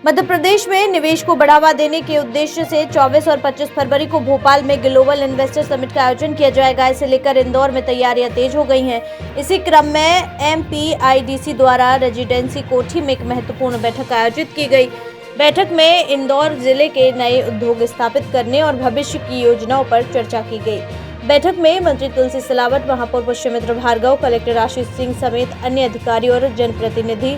मध्य प्रदेश में निवेश को बढ़ावा देने के उद्देश्य से 24 और 25 फरवरी को भोपाल में ग्लोबल इन्वेस्टर समिट का आयोजन किया जाएगा। इसे लेकर इंदौर में तैयारियां तेज हो गई हैं। इसी क्रम में MPIDC द्वारा रेजिडेंसी कोठी में एक महत्वपूर्ण बैठक आयोजित की गई। बैठक में इंदौर जिले के नए उद्योग स्थापित करने और भविष्य की योजनाओं पर चर्चा की गई। बैठक में मंत्री तुलसी सिलावट, महापौर पुष्यमित्र भार्गव, कलेक्टर आशीष सिंह समेत अन्य अधिकारी और जनप्रतिनिधि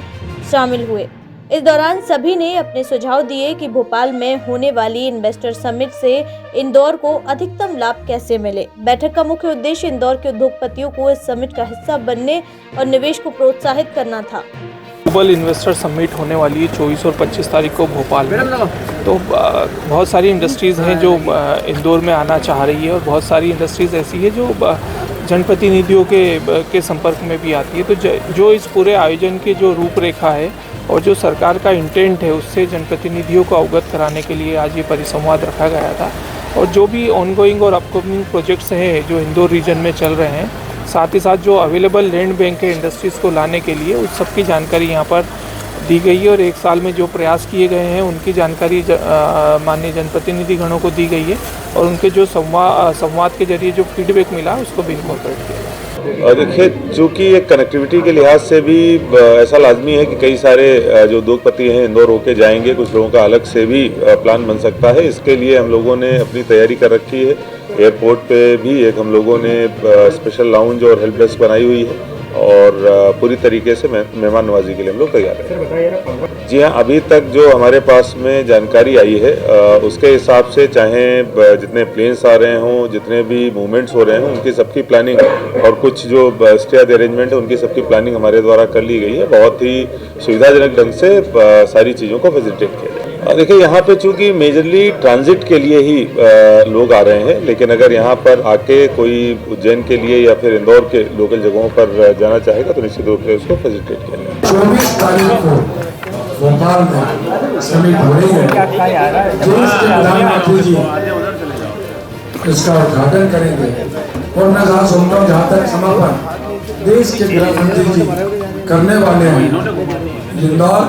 शामिल हुए। इस दौरान सभी ने अपने सुझाव दिए कि भोपाल में होने वाली इन्वेस्टर समिट से इंदौर को अधिकतम लाभ कैसे मिले। बैठक का मुख्य उद्देश्य इंदौर के उद्योगपतियों को इस समिट का हिस्सा बनने और निवेश को प्रोत्साहित करना था। ग्लोबल इन्वेस्टर समिट होने वाली है 24 और 25 तारीख को भोपाल में। तो बहुत सारी इंडस्ट्रीज़ हैं जो इंदौर में आना चाह रही है और बहुत सारी इंडस्ट्रीज़ ऐसी है जो जनप्रतिनिधियों के संपर्क में भी आती है। तो जो इस पूरे आयोजन की जो रूपरेखा है और जो सरकार का इंटेंट है उससे जनप्रतिनिधियों को अवगत कराने के लिए आज ये परिसंवाद रखा गया था। और जो भी ऑनगोइंग और अपकमिंग प्रोजेक्ट्स हैं जो इंदौर रीजन में चल रहे हैं, साथ ही साथ जो अवेलेबल लैंड बैंक है इंडस्ट्रीज़ को लाने के लिए, उस सब की जानकारी यहाँ पर दी गई है। और एक साल में जो प्रयास किए गए हैं उनकी जानकारी माननीय जनप्रतिनिधि गणों को दी गई है और उनके जो संवाद के जरिए जो फीडबैक मिला उसको भी इनकॉर्पोरेट किया। और देखिए, चूँकि एक कनेक्टिविटी के लिहाज से भी ऐसा लाजमी है कि कई सारे जो उद्योगपति हैं इंदौर होके जाएंगे, कुछ लोगों का अलग से भी प्लान बन सकता है। इसके लिए हम लोगों ने अपनी तैयारी कर रखी है। एयरपोर्ट पे भी एक हम लोगों ने स्पेशल लाउंज और हेल्प डेस्क बनाई हुई है और पूरी तरीके से मेहमान नवाजी के लिए हम लोग तैयार हैं। जी हाँ, अभी तक जो हमारे पास में जानकारी आई है उसके हिसाब से चाहे जितने प्लेन्स आ रहे हों, जितने भी मूवमेंट्स हो रहे हैं, उनकी सबकी प्लानिंग और कुछ जो स्टे अरेंजमेंट है उनकी सबकी प्लानिंग हमारे द्वारा कर ली गई है। बहुत ही सुविधाजनक ढंग से सारी चीज़ों को फैसिलिटेट किया जाए। देखिए, यहाँ पे चूँकि मेजरली ट्रांजिट के लिए ही लोग आ रहे हैं, लेकिन अगर यहाँ पर आके कोई उज्जैन के लिए या फिर इंदौर के लोकल जगहों पर जाना चाहेगा तो निश्चित रूप से उसको फैसिलिटेट किया जाएगा। 24 तारीख को भोपाल में समिट हो रही है। देश के प्रधानमंत्री जी इसका उद्घाटन करेंगे और मैं जहाँ सुनता हूँ जहाँ तक समापन देश के गृह मंत्री जी करने वाले हैं। इंदौर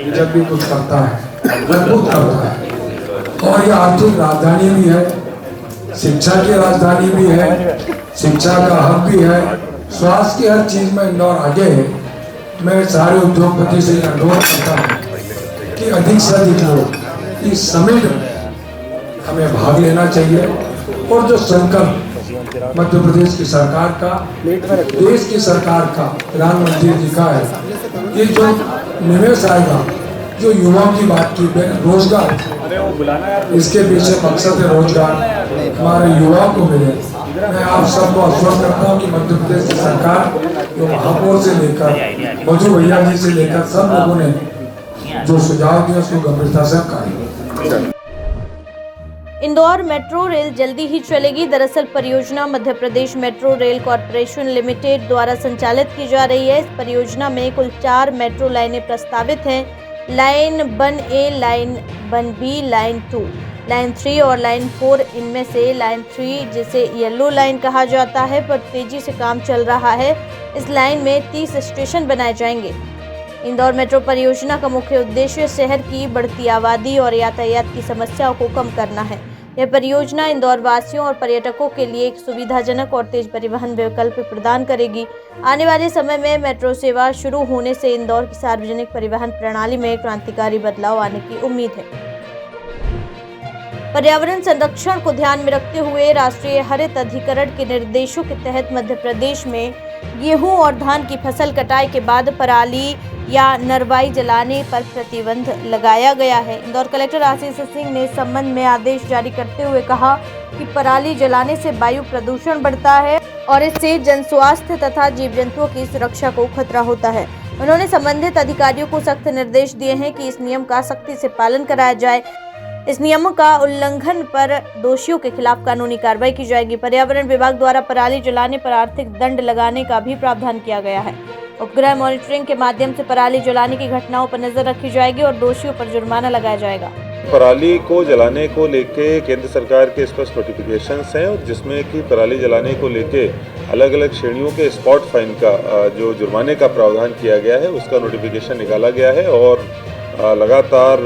जब भी कुछ करता है मजबूत करता है और ये आर्थिक राजधानी भी है, शिक्षा की राजधानी भी है, शिक्षा का हब भी है, स्वास्थ्य की हर चीज में इंदौर आगे है। मैं सारे उद्योगपति से अनुरोध करता हूँ कि अधिक से अधिक लोग इस समिट में हमें भाग लेना चाहिए और जो संकल्प मध्य प्रदेश की सरकार का, देश की सरकार का, प्रधानमंत्री जी का है, ये जो निवेश आएगा, जो युवाओं की बात की, रोजगार, इसके पीछे मकसद है रोजगार हमारे युवाओं को मिले। मैं आप सबको आश्वस्त करता हूँ कि मध्य प्रदेश की सरकार जो महापौर से लेकर मधु भैया जी से लेकर सब लोगों ने जो सुझाव दिया उसको गंभीरता से करेंगे। इंदौर मेट्रो रेल जल्दी ही चलेगी। दरअसल परियोजना Madhya Pradesh metro rail corporation limited द्वारा संचालित की जा रही है। इस परियोजना में कुल 4 मेट्रो लाइनें प्रस्तावित हैं। Line 1A, line 1B, line 2, line 3 और लाइन 4। इनमें से लाइन 3, जिसे येलो लाइन कहा जाता है, पर तेजी से काम चल रहा है। इस लाइन में 30 स्टेशन बनाए जाएंगे। इंदौर मेट्रो परियोजना का मुख्य उद्देश्य शहर की बढ़ती आबादी और यातायात की समस्याओं को कम करना है। यह परियोजना इंदौर वासियों और पर्यटकों के लिए एक सुविधाजनक और तेज परिवहन विकल्प प्रदान करेगी। आने वाले समय में मेट्रो सेवा शुरू होने से इंदौर की सार्वजनिक परिवहन प्रणाली में क्रांतिकारी बदलाव आने की उम्मीद है। पर्यावरण संरक्षण को ध्यान में रखते हुए राष्ट्रीय हरित अधिकरण के निर्देशों के तहत मध्य प्रदेश में गेहूं और धान की फसल कटाई के बाद पराली या नरवाई जलाने पर प्रतिबंध लगाया गया है। इंदौर कलेक्टर आशीष सिंह ने इस संबंध में आदेश जारी करते हुए कहा कि पराली जलाने से वायु प्रदूषण बढ़ता है और इससे जन स्वास्थ्य तथा जीव जंतुओं की सुरक्षा को खतरा होता है। उन्होंने संबंधित अधिकारियों को सख्त निर्देश दिए हैं कि इस नियम का सख्ती से पालन कराया जाए। इस नियमों का उल्लंघन पर दोषियों के खिलाफ कानूनी कार्रवाई की जाएगी। पर्यावरण विभाग द्वारा पराली जलाने पर आर्थिक दंड लगाने का भी प्रावधान किया गया है। उपग्रह मॉनिटरिंग के माध्यम से पराली जलाने की घटनाओं पर नजर रखी जाएगी और दोषियों पर जुर्माना लगाया जाएगा। पराली को जलाने को लेके केंद्र सरकार के स्पष्ट नोटिफिकेशंस हैं और जिसमें कि पराली जलाने को लेके अलग अलग श्रेणियों के स्पॉट फाइन का जो जुर्माने का प्रावधान किया गया है उसका नोटिफिकेशन निकाला गया है और लगातार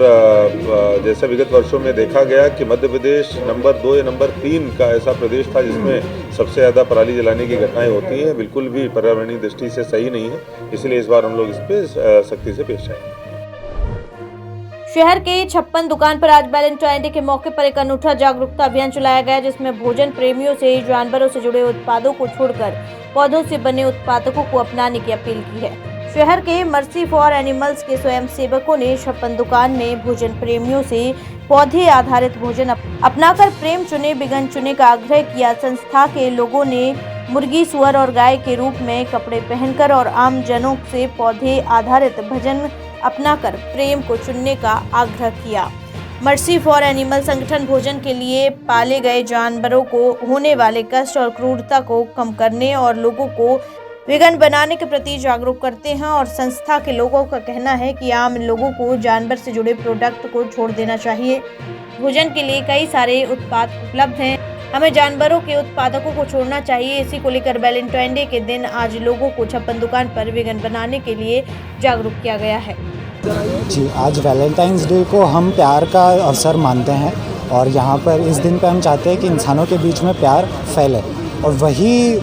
जैसे विगत वर्षों में देखा गया कि मध्य प्रदेश नंबर 2 या नंबर 3 का ऐसा प्रदेश था जिसमें सबसे ज़्यादा पराली जलाने की घटनाएं होती हैं, बिल्कुल भी पर्यावरणीय दृष्टि से सही नहीं है। इसलिए इस बार हम लोग इस पर सख्ती से पेश आएंगे। शहर के 56 दुकान पर आज वैलेंटाइन डे के मौके पर एक अनूठा जागरूकता अभियान चलाया गया, जिसमें भोजन प्रेमियों से जानवरों से जुड़े उत्पादों को छोड़कर पौधों से बने उत्पादों को अपनाने की अपील की है। शहर के मर्सी फॉर एनिमल्स के स्वयंसेवकों ने 56 दुकान में भोजन प्रेमियों से पौधे आधारित भोजन अपनाकर प्रेम चुने बिगन चुने का आग्रह किया। संस्था के लोगों ने मुर्गी, सुअर और गाय के रूप में कपड़े पहनकर और आम जनों से पौधे आधारित भोजन अपनाकर प्रेम को चुनने का आग्रह किया। मर्सी फॉर एनिमल संगठन भोजन के लिए पाले गए जानवरों को होने वाले कष्ट और क्रूरता को कम करने और लोगों को वेगन बनाने के प्रति जागरूक करते हैं और संस्था के लोगों का कहना है कि आम लोगों को जानवर से जुड़े प्रोडक्ट को छोड़ देना चाहिए। भोजन के लिए कई सारे उत्पाद उपलब्ध हैं, हमें जानवरों के उत्पादकों को छोड़ना चाहिए। इसी को लेकर वैलेंटाइन डे के दिन आज लोगों को 56 दुकान पर वेगन बनाने के लिए जागरूक किया गया है। जी, आज वैलेंटाइंस डे को हम प्यार का अवसर मानते हैं और यहाँ पर इस दिन पे हम चाहते हैं कि इंसानों के बीच में प्यार फैले और वही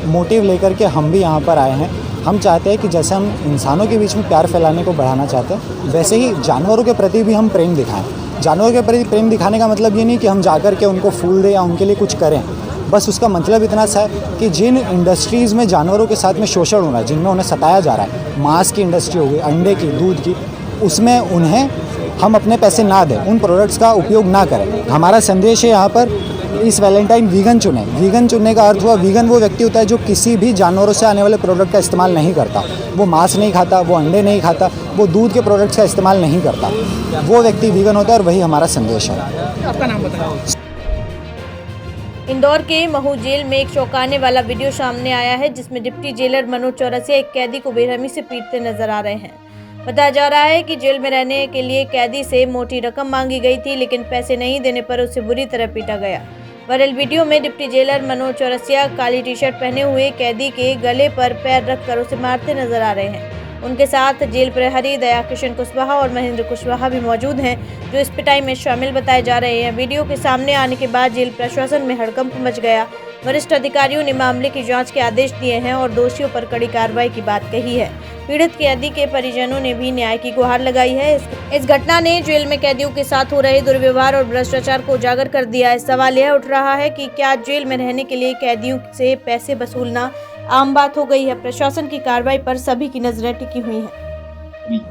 मोटिव लेकर के हम भी यहाँ पर आए हैं। हम चाहते हैं कि जैसे हम इंसानों के बीच में प्यार फैलाने को बढ़ाना चाहते हैं, वैसे ही जानवरों के प्रति भी हम प्रेम दिखाएं। जानवरों के प्रति प्रेम दिखाने का मतलब ये नहीं कि हम जाकर के उनको फूल दें या उनके लिए कुछ करें, बस उसका मतलब इतना सा है कि जिन इंडस्ट्रीज़ में जानवरों के साथ में शोषण हो रहा है, जिनमें उन्हें सताया जा रहा है, मांस की इंडस्ट्री हो गई, अंडे की, दूध की, उसमें उन्हें हम अपने पैसे ना दें, उन प्रोडक्ट्स का उपयोग ना करें। हमारा संदेश है यहाँ पर इस वैलेंटाइन वीगन चुने। वीगन चुनने का अर्थ हुआ, वीगन वो व्यक्ति होता है जो किसी भी जानवरों से आने वाले प्रोडक्ट का इस्तेमाल नहीं करता। वो मांस नहीं खाता, वो अंडे नहीं खाता, वो दूध के प्रोडक्ट्स का इस्तेमाल नहीं करता। वो व्यक्ति वीगन होता है और वही हमारा संदेश है। आपका नाम बताओ। इंदौर के महू जेल में एक चौंकाने वाला वीडियो सामने आया है, जिसमें डिप्टी जेलर मनोज चौरसिया एक कैदी को बेरहमी से पीटते नजर आ रहे हैं। बताया जा रहा है कि जेल में रहने के लिए कैदी से मोटी रकम मांगी गई थी, लेकिन पैसे नहीं देने पर उसे बुरी तरह पीटा गया। वायरल वीडियो में डिप्टी जेलर मनोज चौरसिया काली टी शर्ट पहने हुए कैदी के गले पर पैर रखकर उसे मारते नजर आ रहे हैं। उनके साथ जेल प्रहरी दया किशन कुशवाहा और महेंद्र कुशवाहा भी मौजूद हैं, जो इस पिटाई में शामिल बताए जा रहे हैं। वीडियो के सामने आने के बाद जेल प्रशासन में हड़कंप मच गया। वरिष्ठ अधिकारियों ने मामले की जांच के आदेश दिए हैं और दोषियों पर कड़ी कार्रवाई की बात कही है। पीड़ित कैदी के परिजनों ने भी न्याय की गुहार लगाई है। इस घटना ने जेल में कैदियों के साथ हो रहे दुर्व्यवहार और भ्रष्टाचार को उजागर कर दिया है। सवाल यह उठ रहा है कि क्या जेल में रहने के लिए कैदियों से पैसे वसूलना आम बात हो गई है? प्रशासन की कार्रवाई पर सभी की नजरें टिकी हुई हैं।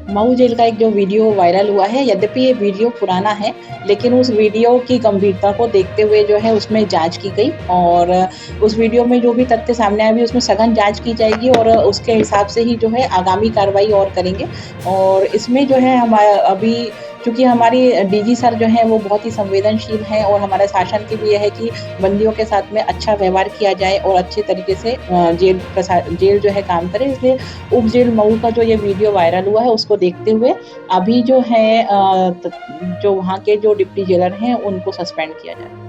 मऊ जेल का एक जो वीडियो वायरल हुआ है, यद्यपि ये वीडियो पुराना है, लेकिन उस वीडियो की गंभीरता को देखते हुए जो है उसमें जांच की गई और उस वीडियो में जो भी तथ्य सामने आए उसमें सघन जांच की जाएगी और उसके हिसाब से ही जो है आगामी कार्रवाई और करेंगे। और इसमें जो है हम अभी चूँकि हमारी डीजी सर जो हैं वो बहुत ही संवेदनशील हैं और हमारे शासन की भी यह है कि बंदियों के साथ में अच्छा व्यवहार किया जाए और अच्छे तरीके से जेल जो है काम करे। इसलिए उप जेल मऊ का जो ये वीडियो वायरल हुआ है उसको देखते हुए अभी जो है जो वहाँ के जो डिप्टी जेलर हैं उनको सस्पेंड किया जाए।